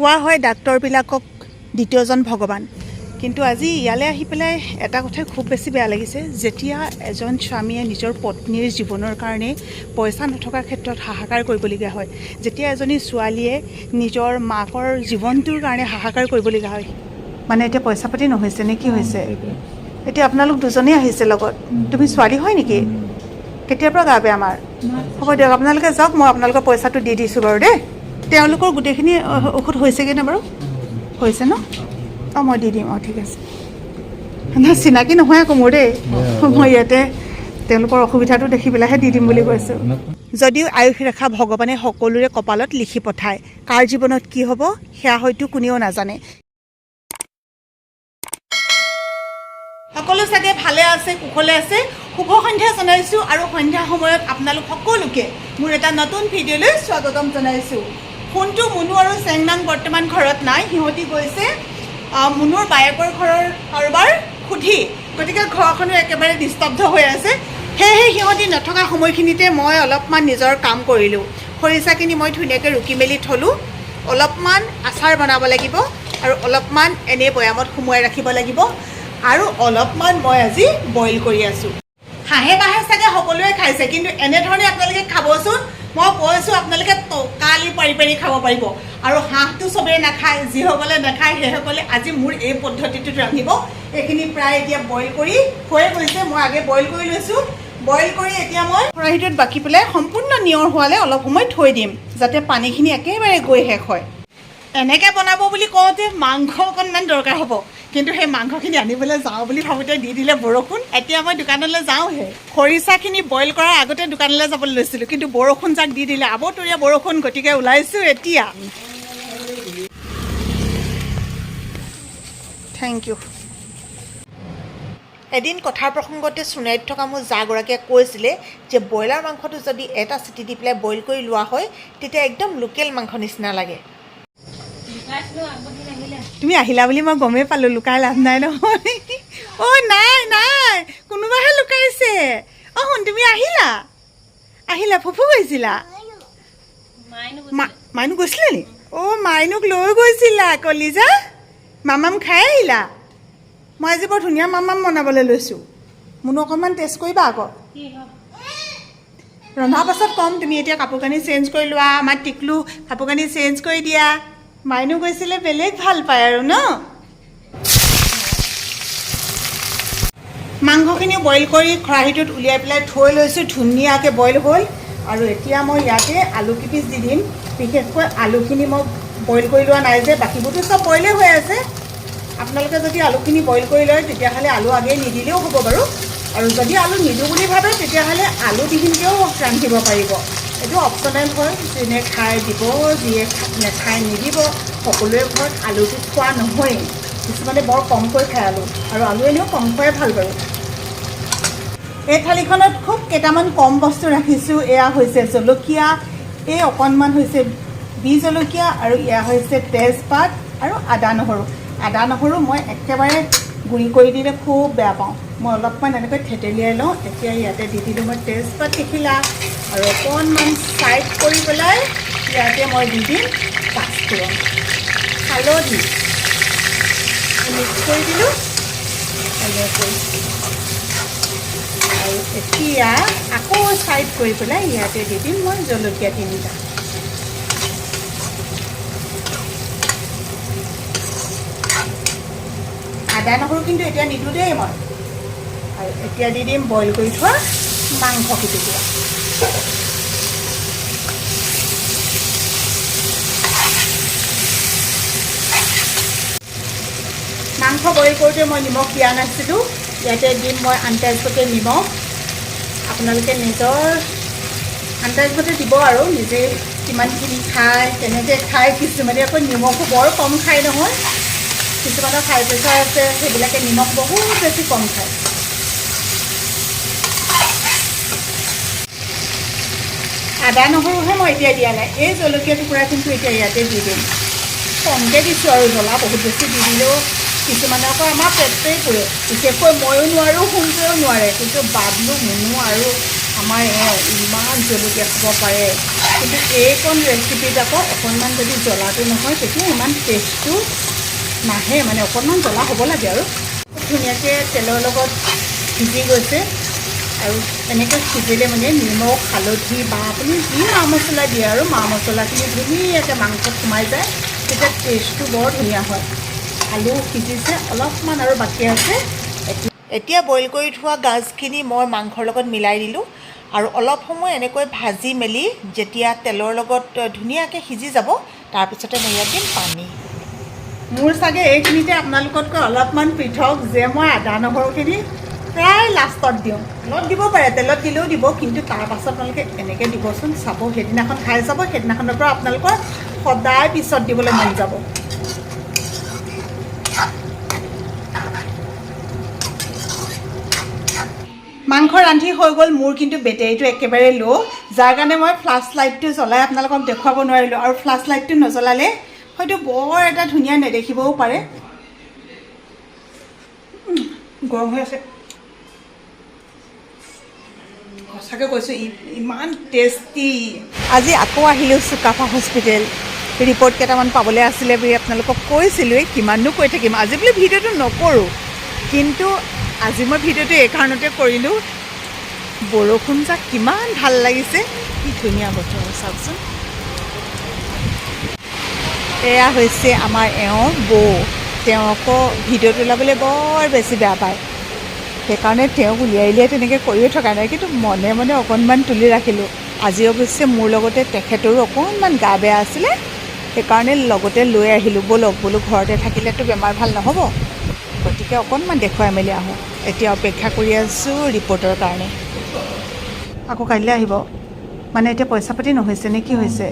কোৱা হয় ডাক্তৰবিলাকক দ্বিতীয়জন ভগৱান, কিন্তু আজি ইয়ালৈ আহি পেলাই এটা কথাই খুব বেছি বেয়া লাগিছে। যেতিয়া এজন স্বামীয়ে নিজৰ পত্নীৰ জীৱনৰ কাৰণে পইচা নথকাৰ ক্ষেত্ৰত হাহাকাৰ কৰিবলগীয়া হয়, যেতিয়া এজনী ছোৱালীয়ে নিজৰ মাকৰ জীৱনটোৰ কাৰণে হাহাকাৰ কৰিবলগীয়া হয়, মানে এতিয়া পইচা পাতি নহৈছে নে কি হৈছে? এতিয়া আপোনালোক দুজনেই আহিছে লগত, তুমি ছোৱালী হয় নেকি? কেতিয়াৰ পৰা গা বেয়া আমাৰ? হ'ব দিয়ক, আপোনালোকে যাওক, মই আপোনালোকৰ পইচাটো দি দিছোঁ বাৰু দেই। তেওঁলোকৰ গোটেইখিনি ঔষধ হৈছেগৈ নে বাৰু? হৈছে ন? অঁ মই দি দিম, অঁ ঠিক আছে। নহয় চিনাকি নহয় আকৌ মোৰ দেই, মই ইয়াতে তেওঁলোকৰ অসুবিধাটো দেখি পেলাইহে দি দিম বুলি কৈছোঁ। যদিও আয়ুস ৰেখা ভগৱানে সকলোৰে কপালত লিখি পঠায়, কাৰ জীৱনত কি হ'ব সেয়া হয়তো কোনেও নাজানে। সকলো চাগে ভালে আছে, কুশলে আছে। শুভ সন্ধ্যা জনাইছোঁ আৰু সন্ধ্যা সময়ত আপোনালোক সকলোকে মোৰ এটা নতুন ভিডিঅ'লৈ স্বাগতম জনাইছোঁ। ফোনটো মুনু আৰু চেংনাং বৰ্তমান ঘৰত নাই, সিহঁতি গৈছে মুনুৰ বায়েকৰ ঘৰৰ কাৰোবাৰ সুধি, গতিকে ঘৰখনো একেবাৰে নিস্তব্ধ হৈ আছে। সেয়েহে সিহঁতি নথকা সময়খিনিতে মই অলপমান নিজৰ কাম কৰিলোঁ। খৰিচাখিনি মই ধুনীয়াকৈ ৰুকি মেলি থলোঁ, অলপমান আচাৰ বনাব লাগিব আৰু অলপমান এনেই বৈয়ামত সুমুৱাই ৰাখিব লাগিব, আৰু অলপমান মই আজি বইল কৰি আছোঁ। হাঁহে বাঁহে চাগে সকলোৱে খাইছে, কিন্তু এনেধৰণে আপোনালোকে খাবচোন। মই কৈছোঁ আপোনালোকে টকালি পাৰি পাৰি খাব পাৰিব। আৰু হাঁহটো চবেই নাখায়, যিসকলে নাখায় সেইসকলে আজি মোৰ এই পদ্ধতিটোত ৰান্ধিব। এইখিনি প্ৰায় এতিয়া বইল কৰি হৈয়ে গৈছে, মই আগে বইল কৰি লৈছোঁ। বইল কৰি এতিয়া মই খৰাহিটোত বাকি পেলাই সম্পূৰ্ণ নিয়ৰ হোৱালৈ অলপ সময় থৈ দিম, যাতে পানীখিনি একেবাৰে গৈ শেষ হয়। এনেকৈ বনাব বুলি কওঁতে মাংস অকণমান দৰকাৰ হ'ব, কিন্তু সেই মাংসখিনি আনিবলৈ যাওঁ বুলি ভাবোঁতে দি দিলে বৰষুণ। এতিয়া মই দোকানলৈ যাওঁহে। খৰিচাখিনি বইল কৰাৰ আগতে দোকানলৈ যাবলৈ লৈছিলোঁ, কিন্তু বৰষুণ যাক দি দিলে, আবতৰীয়া বৰষুণ, গতিকে ওলাইছোঁ এতিয়া। Thank you. এদিন কথাৰ প্ৰসংগতে সোণাৰীত থকা মোৰ জাগৰাকীয়ে কৈছিলে যে ব্ৰইলাৰ মাংসটো যদি এটা চিটি দি পেলাই বইল কৰি লোৱা হয়, তেতিয়া একদম লোকেল মাংস নিচিনা লাগে। তুমি আহিলা বুলি মই গমেই পালোঁ, লুকাই লাভ নাই নহয়। অ' নাই নাই, কোনোবাহে লুকাইছে। অঁ শুন, তুমি আহিলা আহিলা ফুফু গৈছিলা? মাইনু গৈছিলে নি? অ' মাইনুক লৈ গৈছিলা কলিজা? মামাম খাই আহিলা? মই আজি বৰ ধুনীয়া মামাম বনাবলৈ লৈছোঁ, মুনু অকণমান টেষ্ট কৰিবা আকৌ। ৰন্ধাৰ পাছত ক'ম, তুমি এতিয়া কাপোৰ কানি চেঞ্জ কৰি লোৱা। আমাৰ টিকলু কাপোৰ কানি চেঞ্জ কৰি দিয়া। মাইনু গৈছিলে বেলেগ ভাল পায় আৰু ন। মাংসখিনি বইল কৰি খৰাহিটোত উলিয়াই পেলাই থৈ লৈছোঁ, ধুনীয়াকৈ বইল হ'ল। আৰু এতিয়া মই ইয়াতে আলু কিপিচ দি দিম। বিশেষকৈ আলুখিনি মই বইল কৰি লোৱা নাই যে, বাকীবোৰতো চব বইলেই হৈ আছে। আপোনালোকে যদি আলুখিনি বইল কৰি লয় তেতিয়াহ'লে আলু আগেই নিদিলেও হ'ব বাৰু, আৰু যদি আলু নিদিওঁ বুলি ভাবে তেতিয়াহ'লে আলু দিহিনকৈও ৰান্ধিব পাৰিব। এইটো অপশ্যনেল হয়, যোনে খাই দিব, যিয়ে নেখাই নিদিব। সকলোৱে ঘৰত আলুটো খোৱা নহয়েই, কিছুমানে বৰ কমকৈ খায় আলু, আৰু আলু এনেও কম খোৱাই ভাল বাৰু। এই থালিখনত খুব কেইটামান কম বস্তু ৰাখিছোঁ। এয়া হৈছে জলকীয়া, এই অকণমান হৈছে বি জলকীয়া, আৰু এয়া হৈছে তেজপাত আৰু আদা নহৰু। আদা নহৰু মই একেবাৰে গুড়ি কৰি দিলে খুব বেয়া পাওঁ, মই অলপমান এনেকৈ থেতেলিয়াই লওঁ। এতিয়া ইয়াতে দি দিলোঁ মই তেজপাত দেখিলা, আৰু অকণমান ফ্ৰাইড কৰি পেলাই ইয়াতে মই দি দিম পাঁচফোৰণ, হালধি মিক্স কৰি দিলোঁ এনেকৈ। আৰু এতিয়া আকৌ ফ্ৰাইড কৰি পেলাই ইয়াতে দি দিম মই জলকীয়া 3টা। আদা নহৰু কিন্তু এতিয়া নিদিওঁ দেই মই। আৰু এতিয়া দি দিম বইল কৰি থোৱা মাংস পিটিকা। মাংস বইল কৰোঁতে মই নিমখ দিয়া নাছিলোঁ, ইয়াতে দিম মই আন্দাজমতে নিমখ। আপোনালোকে নিজৰ আন্দাজমতে দিব আৰু, নিজে কিমানখিনি খায় কেনেকৈ খায়। কিছুমানে আকৌ নিমখো বৰ কম খায় নহয়, কিছুমানৰ হাই প্ৰেছাৰ আছে, সেইবিলাকে নিমখ বহুত বেছি কম খায়। আদা নহৰুহে মই এতিয়া দিয়া নাই, এই জলকীয়া টুকুৰা কিন্তু এতিয়া ইয়াতে দি দিম। কমকৈ দিছোঁ আৰু, জ্বলা বহুত বেছি দি দিলেও কিছুমানে আকৌ আমাৰ পেটটোৱে পুৰে, বিশেষকৈ ময়ো নোৱাৰোঁ, সোনটোৱেও নোৱাৰে, কিন্তু বাবলু, মুনু আৰু আমাৰ ইমান জলকীয়া খাব পাৰে, কিন্তু এইকণ ৰেচিপিত আকৌ অকণমান যদি জ্বলাটো নহয় তেতিয়া ইমান টেষ্টটো নাহে, মানে অকণমান জ্বলা হ'ব লাগে আৰু। ধুনীয়াকৈ তেলৰ লগত সিজি গৈছে আৰু এনেকৈ সিজিলে মানে নিমখ হালধি বা আপুনি যি মা মছলা দিয়ে আৰু মা মছলাখিনি ধুনীয়াকৈ মাংসত সোমাই যায়, তেতিয়া টেষ্টটো বৰ ধুনীয়া হয়। আলু সিজিছে, অলপমান আৰু বাকী আছে। এতিয়া বইল কৰি থোৱা গাজখিনি মই মাংসৰ লগত মিলাই দিলোঁ আৰু অলপ সময় এনেকৈ ভাজি মেলি যেতিয়া তেলৰ লগত ধুনীয়াকৈ সিজি যাব, তাৰপিছতে মই ইয়াত দিম পানী। মোৰ চাগে এইখিনিতে আপোনালোকতকৈ অলপমান পৃথক যে মই আদা নহৰুখিনি প্ৰায় লাষ্টত দিওঁ। তেলত দিব পাৰে, তেলত দিলেও দিব, কিন্তু তাৰপাছত আপোনালোকে এনেকৈ দিবচোন, চাব সেইদিনাখন খাই চাব, সেইদিনাখনৰ পৰা আপোনালোকৰ সদায় পিছত দিবলৈ মন যাব। মাংস ৰান্ধি হৈ গ'ল, মোৰ কিন্তু বেটেৰীটো একেবাৰে ল', যাৰ কাৰণে মই ফ্লাছ লাইটটো জ্বলাই আপোনালোকক দেখুৱাব নোৱাৰিলোঁ, আৰু ফ্লাছ লাইটটো নজ্বলালে হয়তো বৰ এটা ধুনীয়া নেদেখিবও পাৰে। গৰম হৈ আছে, সঁচাকৈ কৈছোঁ ইমান টেষ্টি। আজি আকৌ আহিলোঁ চুকাফা হস্পিটেল, ৰিপৰ্ট কেইটামান পাবলৈ আছিলে বুলি আপোনালোকক কৈছিলোঁৱেই, কিমাননো কৈ থাকিম। আজি বোলে ভিডিঅ'টো নকৰোঁ, কিন্তু আজি মই ভিডিঅ'টো এই কাৰণতে কৰিলোঁ, বৰষুণ যাক কিমান ভাল লাগিছে, কি ধুনীয়া বতৰ চাওকচোন। এয়া হৈছে আমাৰ এওঁৰ বৌ, তেওঁ আকৌ ভিডিঅ'টো ওলাবলৈ বৰ বেছি বেয়া পায়, সেইকাৰণে তেওঁক উলিয়াই তেনেকৈ কৰিও থকা নাই, কিন্তু মনে মনে অকণমান তুলি ৰাখিলোঁ। আজি অৱশ্যে মোৰ লগতে তেখেতৰো অকণমান গা বেয়া আছিলে, সেইকাৰণে লগতে লৈ আহিলোঁ। ব'লক বোলো, ঘৰতে থাকিলেতো বেমাৰ ভাল নহ'ব, গতিকে অকণমান দেখুৱাই মেলি আহোঁ। এতিয়া অপেক্ষা কৰি আছোঁ ৰিপৰ্টৰ কাৰণে। আকৌ কাইলৈ আহিব, মানে এতিয়া পইচা পাতি নহৈছে নে কি হৈছে?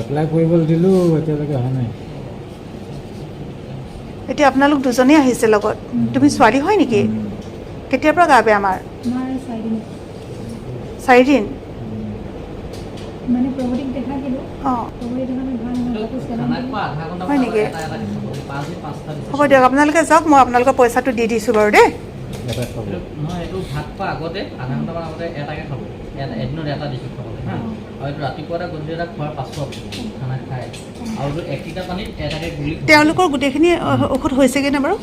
এপ্লাই কৰিবলৈ দিলোঁ, এতিয়ালৈকে অহা নাই। এতিয়া আপোনালোক দুজনেই আহিছে লগত, তুমি ছোৱালী হয় নেকি? কেতিয়াৰ পৰা গা বেয়া আমাৰ? 4 দিন অঁ, হয় নেকি? হ'ব দিয়ক, আপোনালোকে যাওক, মই আপোনালোকৰ পইচাটো দি দিছোঁ বাৰু দেই। তেওঁলোকৰ গোটেইখিনি ঔষধ হৈছেগৈ নে বাৰু?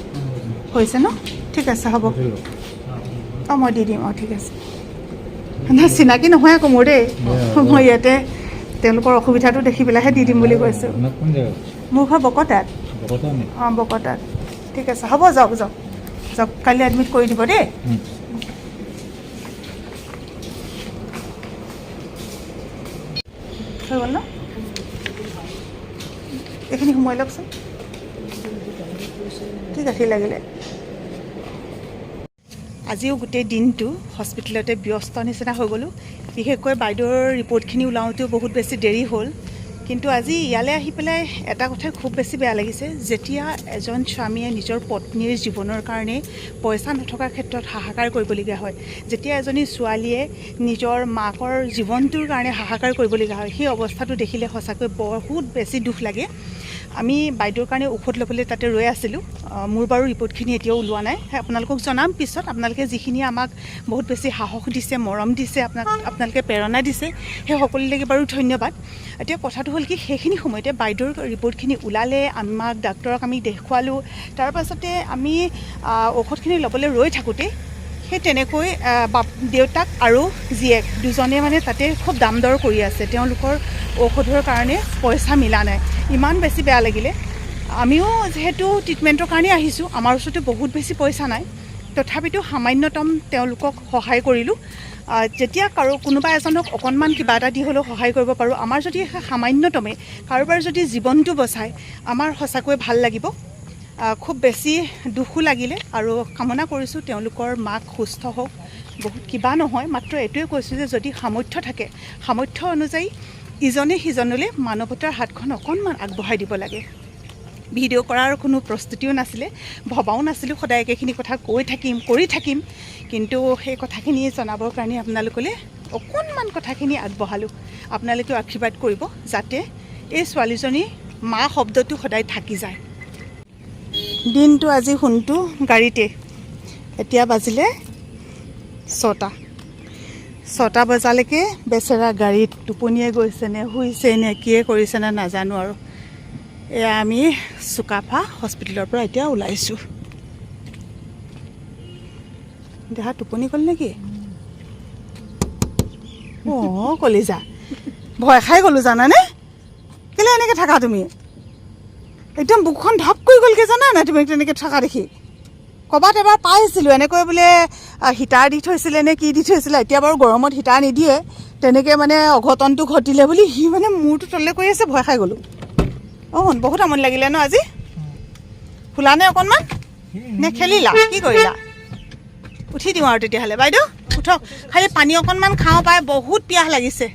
হৈছে ন? ঠিক আছে, হ'ব। অঁ, মই দি দিম। অঁ, ঠিক আছে। নাই, চিনাকি নহয় আকৌ মোৰ দেই, মই ইয়াতে তেওঁলোকৰ অসুবিধাটো দেখি পেলাইহে দি দিম বুলি কৈছোঁ। মোৰ ঘৰ বকতাত। অঁ, বকতাত। ঠিক আছে, হ'ব, যাওক যাওক যাওক, কালি এডমিট কৰি দিব দেই। হৈ গ'ল ন? এইখিনি সোমাই লওকচোন, কি গাখীৰ লাগিলে? আজিও গোটেই দিনটো হস্পিটেলতে ব্যস্ত নিচিনা হৈ গ'লোঁ, বিশেষকৈ বাইদেউৰ ৰিপৰ্টখিনি ওলাওঁতেও বহুত বেছি দেৰি হ'ল। কিন্তু আজি ইয়ালৈ আহি পেলাই এটা কথাই খুব বেছি বেয়া লাগিছে, যেতিয়া এজন স্বামীয়ে নিজৰ পত্নীৰ জীৱনৰ কাৰণে পইচা নথকাৰ ক্ষেত্ৰত হাহাকাৰ কৰিবলগীয়া হয়, যেতিয়া এজনী ছোৱালীয়ে নিজৰ মাকৰ জীৱনটোৰ কাৰণে হাহাকাৰ কৰিবলগীয়া হয়, সেই অৱস্থাটো দেখিলে সঁচাকৈ বহুত বেছি দুখ লাগে। আমি বাইদেউৰ কাৰণে ঔষধ ল'বলৈ তাতে ৰৈ আছিলোঁ। মোৰ বাৰু ৰিপৰ্টখিনি এতিয়াও ওলোৱা নাই, আপোনালোকক জনাম পিছত। আপোনালোকে যিখিনি আমাক বহুত বেছি সাহস দিছে, মৰম দিছে, আপোনালোকে প্ৰেৰণা দিছে, সেই সকলোলৈকে বাৰু ধন্যবাদ। এতিয়া কথাটো হ'ল কি, সেইখিনি সময়তে বাইদেউৰ ৰিপৰ্টখিনি ওলালে, আমাক ডাক্তৰক আমি দেখুৱালোঁ, তাৰপাছতে আমি ঔষধখিনি ল'বলৈ ৰৈ থাকোঁতে সেই তেনেকৈ দেউতাক আৰু জীয়েক দুজনে মানে তাতে খুব দাম দৰ কৰি আছে, তেওঁলোকৰ ঔষধৰ কাৰণে পইচা মিলা নাই। ইমান বেছি বেয়া লাগিলে। আমিও যিহেতু ট্ৰিটমেণ্টৰ কাৰণে আহিছোঁ, আমাৰ ওচৰতে বহুত বেছি পইচা নাই, তথাপিতো সামান্যতম তেওঁলোকক সহায় কৰিলোঁ। যেতিয়া কোনোবা এজনক অকণমান কিবা এটা দি হ'লেও সহায় কৰিব পাৰোঁ, আমাৰ যদি সামান্যতমে কাৰোবাৰ যদি জীৱনটো বচায়, আমাৰ সঁচাকৈ ভাল লাগিব। খুব বেছি দুখো লাগিলে, আৰু কামনা কৰিছোঁ তেওঁলোকৰ মাক সুস্থ হওক। বহুত কিবা নহয়, মাত্ৰ এইটোৱে কৈছোঁ যে যদি সামৰ্থ্য থাকে, সামৰ্থ্য অনুযায়ী ইজনে সিজনলৈ মানৱতাৰ হাতখন অকণমান আগবঢ়াই দিব লাগে। ভিডিঅ' কৰাৰ কোনো প্ৰস্তুতিও নাছিলে, ভবাও নাছিলোঁ সদায় একেখিনি কথা কৈ থাকিম, কৰি থাকিম, কিন্তু সেই কথাখিনি জনাবৰ কাৰণে আপোনালোকলৈ অকণমান কথাখিনি আগবঢ়ালোঁ। আপোনালোকেও আশীৰ্বাদ কৰিব যাতে এই ছোৱালীজনীৰ মা শব্দটো সদায় থাকি যায়। দিনটো আজি শুনটো গাড়ীতে, এতিয়া বাজিলে ছটা বজালৈকে বেচেৰা গাড়ীত টোপনিয়ে গৈছে নে শুইছে নে কিয়ে কৰিছে নে নাজানো আৰু এয়া আমি চুকাফা হস্পিটেলৰ পৰা এতিয়া ওলাইছোঁ দেহা টোপনি গ'ল নেকি অঁ কলিজা ভয় খাই গ'লোঁ জানানে কেলে এনেকৈ থাকা তুমি একদম বুকুখন ঢপ কৰি গ'লগৈ জানা নাই তুমি তেনেকৈ থকা দেখি ক'ৰবাত এবাৰ পাইছিলোঁ এনেকৈ বোলে হিটাৰ দি থৈছিলে নে কি দি থৈছিলে এতিয়া বাৰু গৰমত হিটাৰ নিদিয়ে তেনেকৈ মানে অঘটনটো ঘটিলে বুলি সি মানে মূৰটো তললৈ কৰি আছে ভয় খাই গ'লোঁ অঁ বহুত আমনি লাগিলে ন আজি শুলানে অকণমান নে খেলিলা কি কৰিলা উঠি দিওঁ আৰু তেতিয়াহ'লে বাইদেউ উঠক খালি পানী অকণমান খাওঁ পাই বহুত পিয়াহ লাগিছে